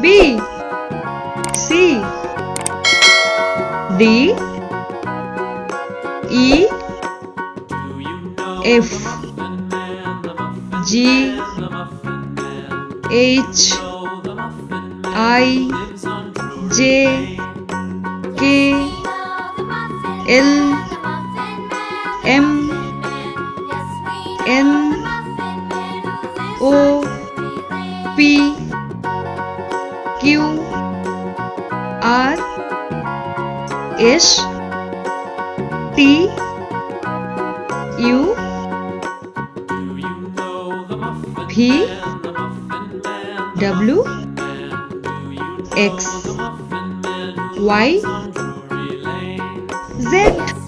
B C D E F G H I J K L M N O P Q R S T U V W X Y Z.